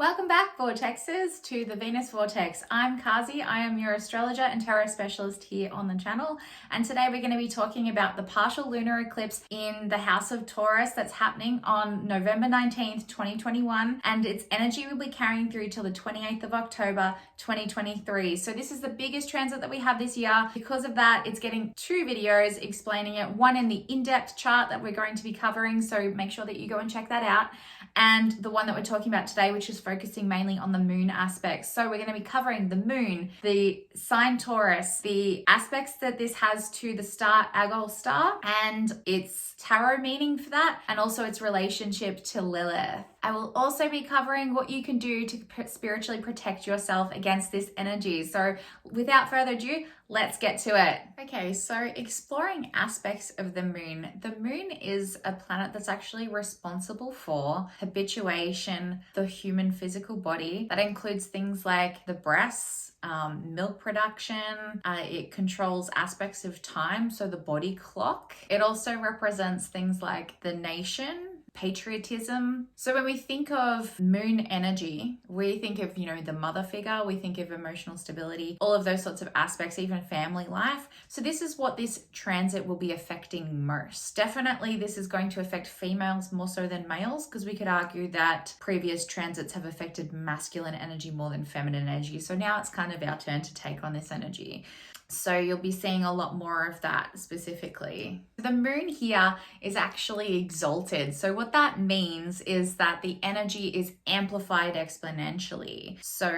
Welcome back, Vortexes, to the Venus Vortex. I'm Kazi. I am your astrologer and tarot specialist here on the channel. And today we're going to be talking about the partial lunar eclipse in the house of Taurus that's happening on November 19th, 2021. And its energy will be carrying through till the 28th of October, 2023. So this is the biggest transit that we have this year. Because of that, it's getting two videos explaining it. One in the in-depth chart that we're going to be covering. So make sure that you go and check that out. And the one that we're talking about today, which is focusing mainly on the moon aspects. So we're going to be covering the moon, the sign Taurus, the aspects that this has to the star Algol star and its tarot meaning for that, and also its relationship to Lilith. I will also be covering what you can do to spiritually protect yourself against this energy. So without further ado, let's get to it. Okay, so exploring aspects of the moon. The moon is a planet that's actually responsible for habituation, the human physical body. That includes things like the breasts, milk production. It controls aspects of time, so the body clock. It also represents things like the nation, patriotism. So when we think of moon energy, we think of, the mother figure, we think of emotional stability, all of those sorts of aspects, even family life. So this is what this transit will be affecting most. Definitely this is going to affect females more so than males, because we could argue that previous transits have affected masculine energy more than feminine energy. So now it's kind of our turn to take on this energy. So you'll be seeing a lot more of that specifically. The moon here is actually exalted. So what that means is that the energy is amplified exponentially. So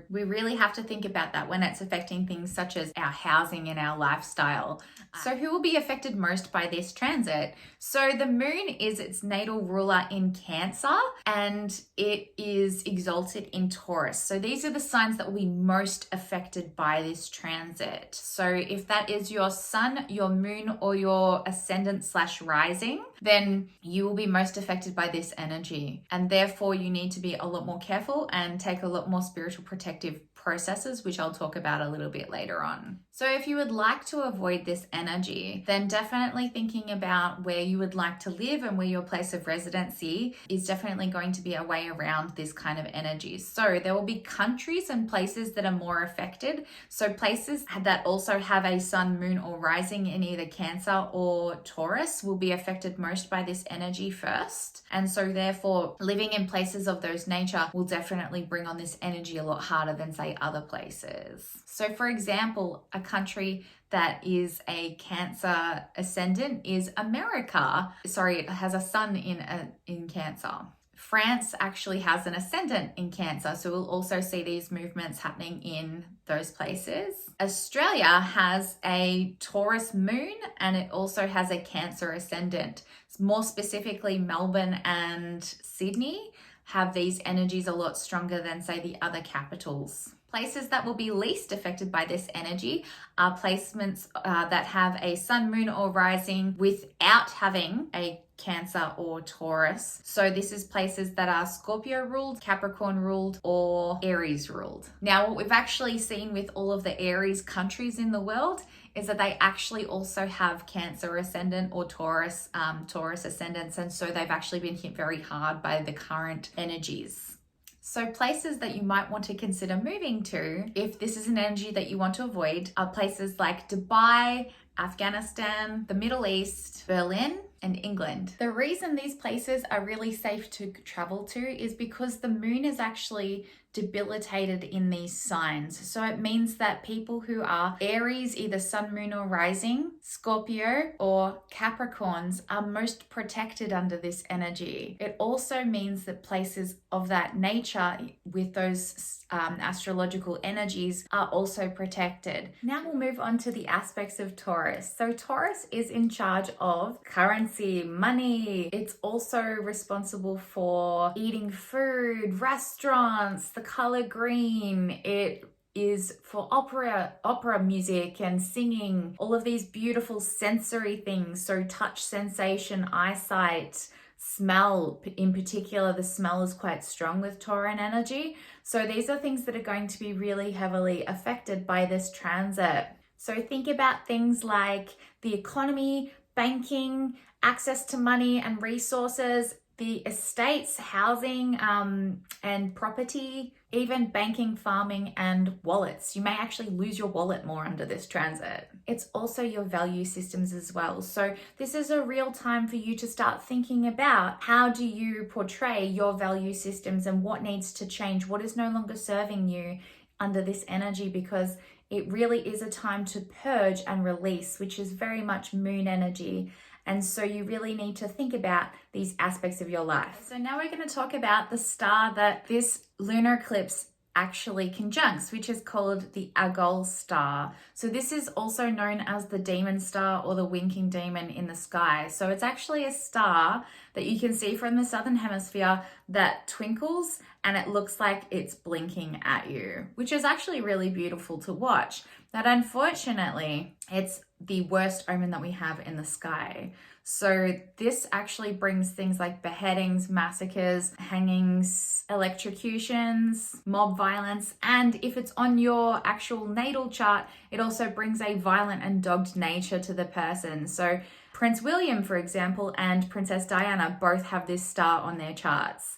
we really have to think about that when it's affecting things such as our housing and our lifestyle. So who will be affected most by this transit? So the moon is its natal ruler in Cancer and it is exalted in Taurus. So these are the signs that will be most affected by this transit. So if that is your sun, your moon, or your ascendant/rising, then you will be most affected by this energy. And therefore you need to be a lot more careful and take a lot more spiritual protective processes, which I'll talk about a little bit later on. So if you would like to avoid this energy, then definitely thinking about where you would like to live and where your place of residency is definitely going to be a way around this kind of energy. So there will be countries and places that are more affected. So places that also have a sun, moon, or rising in either Cancer or Taurus will be affected most by this energy first. And so therefore living in places of those nature will definitely bring on this energy a lot harder than say other places. So for example, a country that is a Cancer ascendant is America. Sorry, it has a sun in Cancer. France actually has an ascendant in Cancer, so we'll also see these movements happening in those places. Australia has a Taurus moon and it also has a Cancer ascendant. More specifically, Melbourne and Sydney have these energies a lot stronger than say the other capitals. Places that will be least affected by this energy are placements that have a sun, moon, or rising without having a Cancer or Taurus. So this is places that are Scorpio ruled, Capricorn ruled, or Aries ruled. Now, what we've actually seen with all of the Aries countries in the world is that they actually also have Cancer ascendant or Taurus ascendants. And so they've actually been hit very hard by the current energies. So places that you might want to consider moving to, if this is an energy that you want to avoid, are places like Dubai, Afghanistan, the Middle East, Berlin, and England. The reason these places are really safe to travel to is because the moon is actually debilitated in these signs. So it means that people who are Aries, either sun, moon, or rising, Scorpio, or Capricorns are most protected under this energy. It also means that places of that nature with those astrological energies are also protected. Now we'll move on to the aspects of Taurus. So Taurus is in charge of currency, money. It's also responsible for eating food, restaurants, the color green. It is for opera music and singing, all of these beautiful sensory things. So touch sensation, eyesight, smell in particular. The smell is quite strong with Tauran energy. So these are things that are going to be really heavily affected by this transit. So think about things like the economy, banking, access to money and resources, the estates, housing, and property, even banking, farming, and wallets. You may actually lose your wallet more under this transit. It's also your value systems as well. So this is a real time for you to start thinking about how do you portray your value systems and what needs to change, what is no longer serving you under this energy, because it really is a time to purge and release, which is very much moon energy. And so you really need to think about these aspects of your life. So now we're going to talk about the star that this lunar eclipse actually conjuncts, which is called the Algol star. So this is also known as the demon star or the winking demon in the sky. So it's actually a star that you can see from the southern hemisphere that twinkles and it looks like it's blinking at you, which is actually really beautiful to watch. But unfortunately, it's the worst omen that we have in the sky. So this actually brings things like beheadings, massacres, hangings, electrocutions, mob violence, and if it's on your actual natal chart, it also brings a violent and dogged nature to the person. So Prince William, for example, and Princess Diana both have this star on their charts.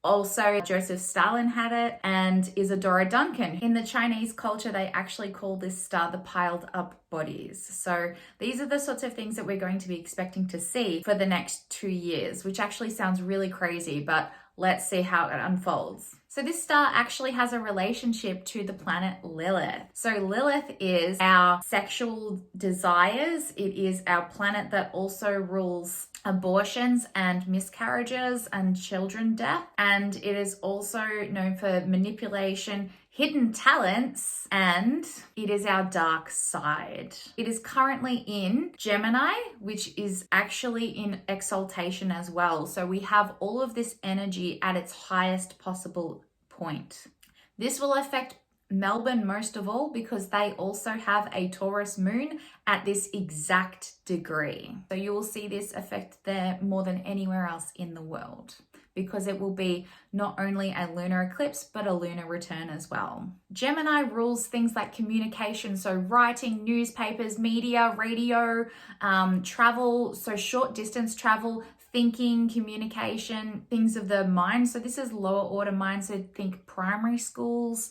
Also, Joseph Stalin had it, and Isadora Duncan. In the Chinese culture, they actually call this star the piled up bodies. So these are the sorts of things that we're going to be expecting to see for the next 2 years, which actually sounds really crazy, but let's see how it unfolds. So this star actually has a relationship to the planet Lilith. So Lilith is our sexual desires. It is our planet that also rules abortions and miscarriages and children death. And it is also known for manipulation, hidden talents, and it is our dark side. It is currently in Gemini, which is actually in exaltation as well. So we have all of this energy at its highest possible point. This will affect Melbourne most of all because they also have a Taurus moon at this exact degree. So you will see this affect there more than anywhere else in the world, because it will be not only a lunar eclipse, but a lunar return as well. Gemini rules things like communication, so writing, newspapers, media, radio, travel, so short distance travel, thinking, communication, things of the mind. So this is lower order mind, so think primary schools.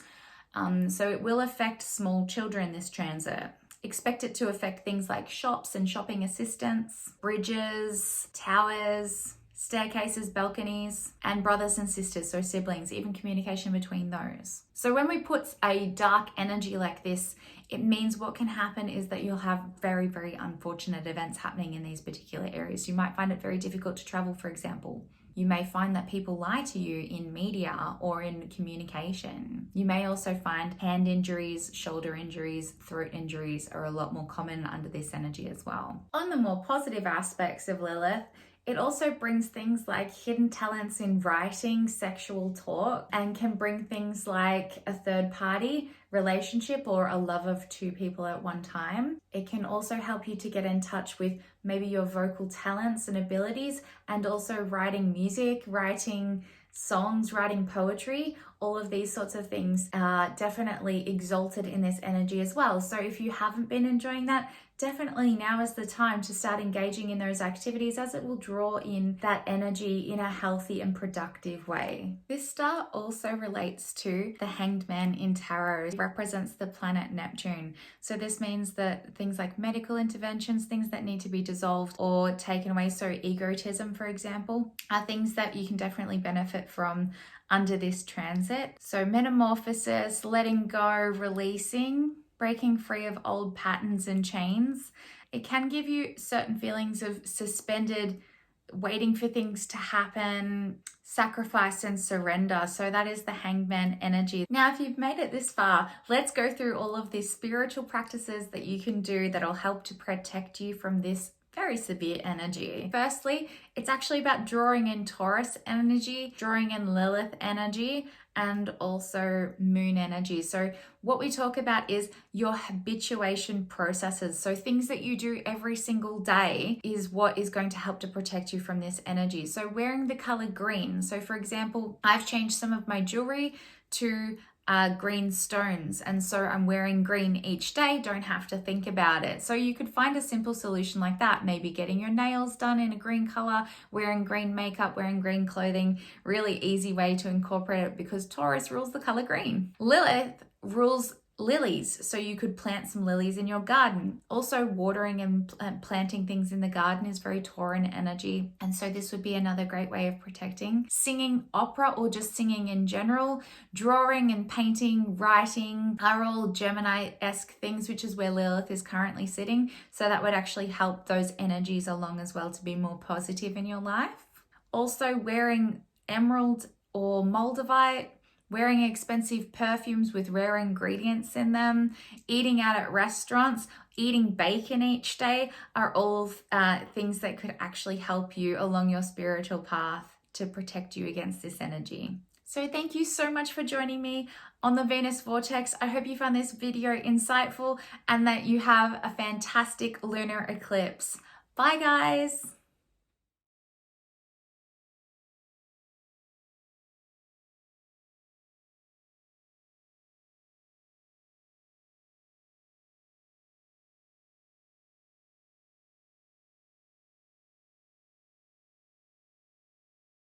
So it will affect small children, this transit. Expect it to affect things like shops and shopping assistants, bridges, towers, staircases, balconies, and brothers and sisters, so siblings, even communication between those. So when we put a dark energy like this, it means what can happen is that you'll have very, very unfortunate events happening in these particular areas. You might find it very difficult to travel, for example. You may find that people lie to you in media or in communication. You may also find hand injuries, shoulder injuries, throat injuries are a lot more common under this energy as well. On the more positive aspects of Lilith, it also brings things like hidden talents in writing, sexual talk, and can bring things like a third party relationship or a love of two people at one time. It can also help you to get in touch with maybe your vocal talents and abilities, and also writing music, writing songs, writing poetry. All of these sorts of things are definitely exalted in this energy as well. So if you haven't been enjoying that, definitely now is the time to start engaging in those activities, as it will draw in that energy in a healthy and productive way. This star also relates to the Hanged Man in tarot. It represents the planet Neptune. So this means that things like medical interventions, things that need to be dissolved or taken away, so egotism, for example, are things that you can definitely benefit from under this transit. So metamorphosis, letting go, releasing, breaking free of old patterns and chains. It can give you certain feelings of suspended, waiting for things to happen, sacrifice and surrender. So that is the Hanged Man energy. Now, if you've made it this far, let's go through all of these spiritual practices that you can do that'll help to protect you from this very severe energy. Firstly, it's actually about drawing in Taurus energy, drawing in Lilith energy, and also moon energy. So what we talk about is your habituation processes. So things that you do every single day is what is going to help to protect you from this energy. So wearing the color green. So for example, I've changed some of my jewelry to green stones, and so I'm wearing green each day, don't have to think about it. So you could find a simple solution like that, maybe getting your nails done in a green color, wearing green makeup, wearing green clothing. Really easy way to incorporate it because Taurus rules the color green. Lilith rules lilies, so you could plant some lilies in your garden. Also, watering and planting things in the garden is very Tauran energy, and so this would be another great way of protecting. Singing opera or just singing in general, drawing and painting, writing are all Gemini-esque things, which is where Lilith is currently sitting, so that would actually help those energies along as well to be more positive in your life. Also, wearing emerald or moldavite, wearing expensive perfumes with rare ingredients in them, eating out at restaurants, eating bacon each day are all things that could actually help you along your spiritual path to protect you against this energy. So thank you so much for joining me on the Venus Vortex. I hope you found this video insightful and that you have a fantastic lunar eclipse. Bye guys.